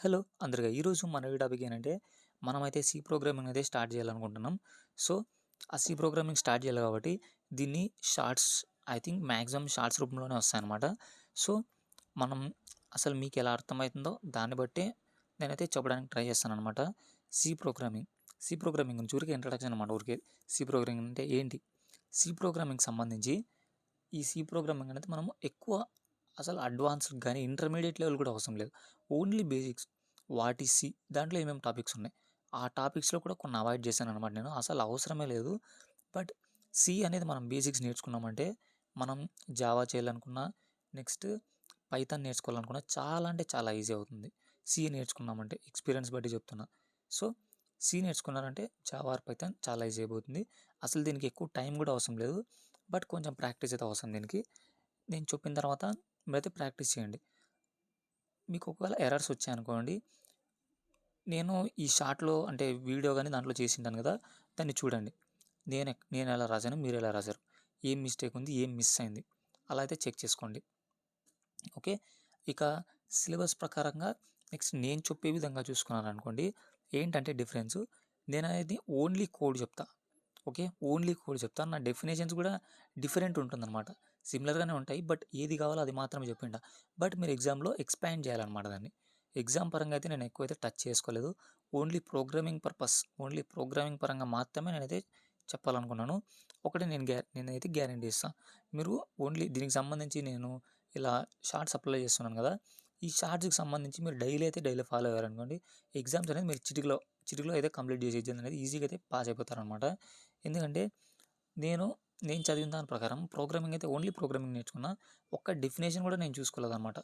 Hello అందరిగా ఈరోజు మన topic ఏంటంటే మనమైతే సి ప్రోగ్రామింగ్ అయితే స్టార్ట్ చేయాలనుకుంటున్నాం. సో ఆ సి ప్రోగ్రామింగ్ స్టార్ట్ చేయాలి కాబట్టి దీన్ని shorts I think maximum shorts రూపంలోనే వస్తాయన్నమాట. సో మనం అసలు మీకు ఎలా అర్థమవుతుందో దాన్ని బట్టి నేనైతే చెప్పడానికి ట్రై చేస్తాను అనమాట. సి ప్రోగ్రామింగ్ గురించి ఊరికే ఇంట్రడక్షన్ అనమాట. ఊరికే సి ప్రోగ్రామింగ్ అంటే ఏంటి, సి ప్రోగ్రామింగ్ సంబంధించి ఈ సి ప్రోగ్రామింగ్ అనేది మనం ఎక్కువ అసలు అడ్వాన్స్డ్ కానీ ఇంటర్మీడియట్ లెవెల్ కూడా అవసరం లేదు. Only basics what is C, దాంట్లో ఏమేమి టాపిక్స్ ఉన్నాయి ఆ టాపిక్స్లో కూడా కొన్ని అవాయిడ్ చేశాను అనమాట. నేను అసలు అవసరమే లేదు. బట్ సి అనేది మనం బేసిక్స్ నేర్చుకున్నామంటే మనం జావా చేయాలనుకున్నా, నెక్స్ట్ పైథాన్ నేర్చుకోవాలనుకున్నా చాలా అంటే చాలా ఈజీ అవుతుంది. సి నేర్చుకున్నామంటే ఎక్స్పీరియన్స్ బట్టి చెప్తున్నా. సో సి నేర్చుకున్నారంటే జావా ఆర్ పైథాన్ చాలా ఈజీ అయిపోతుంది. అసలు దీనికి ఎక్కువ టైం కూడా అవసరం లేదు. బట్ కొంచెం ప్రాక్టీస్ అయితే అవసరం దీనికి. నేను చెప్పిన తర్వాత మీరైతే ప్రాక్టీస్ చేయండి. మీకు ఒకవేళ ఎర్రర్స్ వచ్చాయనుకోండి, నేను ఈ షార్ట్లో అంటే వీడియో కానీ దాంట్లో చేసింటాను కదా, దాన్ని చూడండి. నేను ఎలా రాశాను, మీరు ఎలా రాశారు, ఏం మిస్టేక్ ఉంది, ఏం మిస్ అయింది, అలా అయితే చెక్ చేసుకోండి. ఓకే. ఇక సిలబస్ ప్రకారంగా నెక్స్ట్ నేను చెప్పే విధంగా చూసుకున్నాను అనుకోండి, ఏంటంటే డిఫరెన్స్, నేను అనేది ఓన్లీ కోడ్ చెప్తా. ఓకే, ఓన్లీ కోడ్ చెప్తాను. నా డెఫినేషన్స్ కూడా డిఫరెంట్ ఉంటుందన్నమాట. సిమిలర్గానే ఉంటాయి, బట్ ఏది కావాలో అది మాత్రమే చెప్పిండా. బట్ మీరు ఎగ్జామ్లో ఎక్స్పాండ్ చేయాలన్నమాట దాన్ని. ఎగ్జామ్ పరంగా అయితే నేను ఎక్కువైతే టచ్ చేసుకోలేదు. ఓన్లీ ప్రోగ్రామింగ్ పరంగా మాత్రమే నేనైతే చెప్పాలనుకున్నాను. ఒకటి నేనైతే గ్యారెంటీ ఇస్తాను. మీరు ఓన్లీ దీనికి సంబంధించి నేను ఇలా షార్ట్స్ అప్లై చేస్తున్నాను కదా, ఈ షార్ట్స్కి సంబంధించి మీరు డైలీ ఫాలో అయ్యారనుకోండి, ఎగ్జామ్స్ అనేది మీరు చిటికలో అయితే కంప్లీట్ చేసే ఎగ్జామ్స్ అనేది ఈజీగా అయితే పాస్ అయిపోతారనమాట. ఎందుకంటే నేను చదివిన దాని ప్రకారం ప్రోగ్రామింగ్ అయితే ఓన్లీ ప్రోగ్రామింగ్ నేర్చుకున్నా, ఒక్క డెఫినేషన్ కూడా నేను చూసుకోలేదన్నమాట.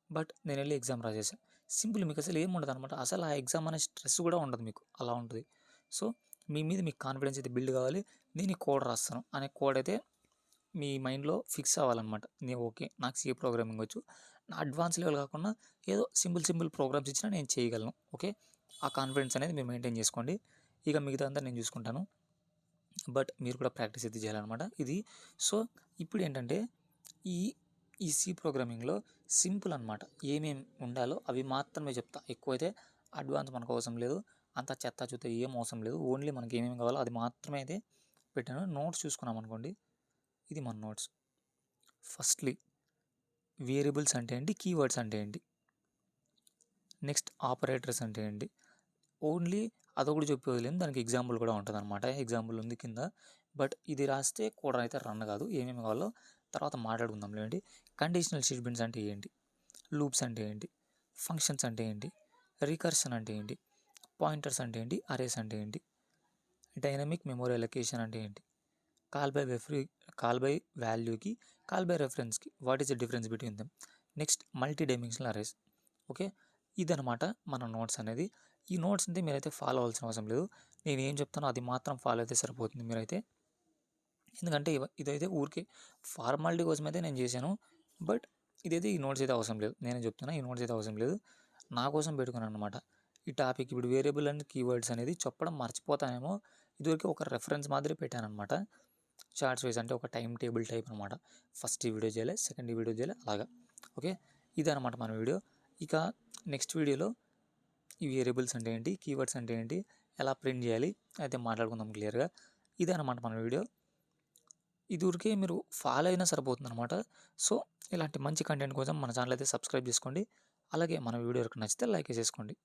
బట్ నేను వెళ్ళి ఎగ్జామ్ రాసేసాను. సింపుల్, మీకు అసలు ఏం ఉండదు అనమాట. అసలు ఆ ఎగ్జామ్ అనే స్ట్రెస్ కూడా ఉండదు మీకు, అలా ఉంటుంది. సో మీ మీద మీకు కాన్ఫిడెన్స్ అయితే బిల్డ్ కావాలి. నేను ఈ కోడ్ రాస్తాను అనే కోడ్ అయితే మీ మైండ్లో ఫిక్స్ అవ్వాలన్నమాట. నేను ఓకే, నాకు సి ప్రోగ్రామింగ్ వచ్చు, నా అడ్వాన్స్ లెవెల్ కాకుండా ఏదో సింపుల్ ప్రోగ్రామ్స్ ఇచ్చినా నేను చేయగలను. ఓకే, ఆ కాన్ఫిడెన్స్ అనేది మీరు మెయింటైన్ చేసుకోండి. ఇక మిగతా అంతా నేను చూసుకుంటాను. బట్ మీరు కూడా ప్రాక్టీస్ అయితే చేయాలన్నమాట ఇది. సో ఇప్పుడు ఏంటంటే ఈ ఈ సి ప్రోగ్రామింగ్లో సింపుల్ అనమాట, ఏమేమి ఉండాలో అవి మాత్రమే చెప్తా. ఎక్కువైతే అడ్వాన్స్ మనకు అవసరం లేదు, అంత చెత్త చూత ఏం అవసరం లేదు. ఓన్లీ మనకి ఏమేమి కావాలో అది మాత్రమే అయితే పెట్టాను. నోట్స్ చూసుకున్నాం అనుకోండి, ఇది మన నోట్స్. ఫస్ట్లీ వేరియబుల్స్ అంటే ఏంటి, కీవర్డ్స్ అంటే ఏంటి, నెక్స్ట్ ఆపరేటర్స్ అంటే ఏంటి. ఓన్లీ అదొకటి చెప్పి వదిలేము, దానికి ఎగ్జాంపుల్ కూడా ఉంటుంది అనమాట. ఎగ్జాంపుల్ ఉంది కింద. బట్ ఇది రాస్తే కూడా అయితే రన్ కాదు. ఏమేమి కావాలో తర్వాత మాట్లాడుకుందాం లేండి. కండిషనల్ స్టేట్మెంట్స్ అంటే ఏంటి, లూప్స్ అంటే ఏంటి, ఫంక్షన్స్ అంటే ఏంటి, రికర్షన్ అంటే ఏంటి, పాయింటర్స్ అంటే ఏంటి, అరేస్ అంటే ఏంటి, డైనమిక్ మెమరీ అలొకేషన్ అంటే ఏంటి, కాల్ బై వాల్యూకి కాల్ బై రెఫరెన్స్కి what is the difference between them, next multi dimensional arrays. Okay, ఇదనమాట మన నోట్స్ అనేది. ఈ నోట్స్ అంటే మీరైతే ఫాలో అవ్వాల్సిన అవసరం లేదు. నేను ఏం చెప్తానో అది మాత్రం ఫాలో అయితే సరిపోతుంది మీరైతే. ఎందుకంటే ఇదైతే ఊరికే ఫార్మాలిటీ కోసం అయితే నేను చేశాను. బట్ ఇదైతే ఈ నోట్స్ అయితే అవసరం లేదు. నేనే చెప్తున్నా, ఈ నోట్స్ అయితే అవసరం లేదు. నా కోసం పెట్టుకున్నాను అనమాట ఈ టాపిక్. ఇప్పుడు వేరియబుల్ అండ్ కీవర్డ్స్ అనేది చెప్పడం మర్చిపోతానేమో, ఇదివరకు ఒక రెఫరెన్స్ మాదిరి పెట్టాను అనమాట. చార్ట్స్ వైజ్ అంటే ఒక టైం టేబుల్ టైప్ అనమాట. ఫస్ట్ ఈ వీడియో చేయాలి, సెకండ్ ఈ వీడియో చేయాలి, అలాగా. ఓకే, ఇదనమాట మన వీడియో. ఇక నెక్స్ట్ వీడియోలో ఈ వేరియబుల్స్ అంటే ఏంటి, కీవర్డ్స్ అంటే ఏంటి, ఎలా ప్రింట్ చేయాలి అయితే మాట్లాడుకుందాం క్లియర్గా. ఇదే అనమాట మన వీడియో. ఇది ఊరికే మీరు ఫాలో అయినా సరిపోతుంది అనమాట. సో ఇలాంటి మంచి కంటెంట్ కోసం మన ఛానల్ అయితే సబ్స్క్రైబ్ చేసుకోండి. అలాగే మన వీడియో నచ్చితే లైక్ చేసేసుకోండి.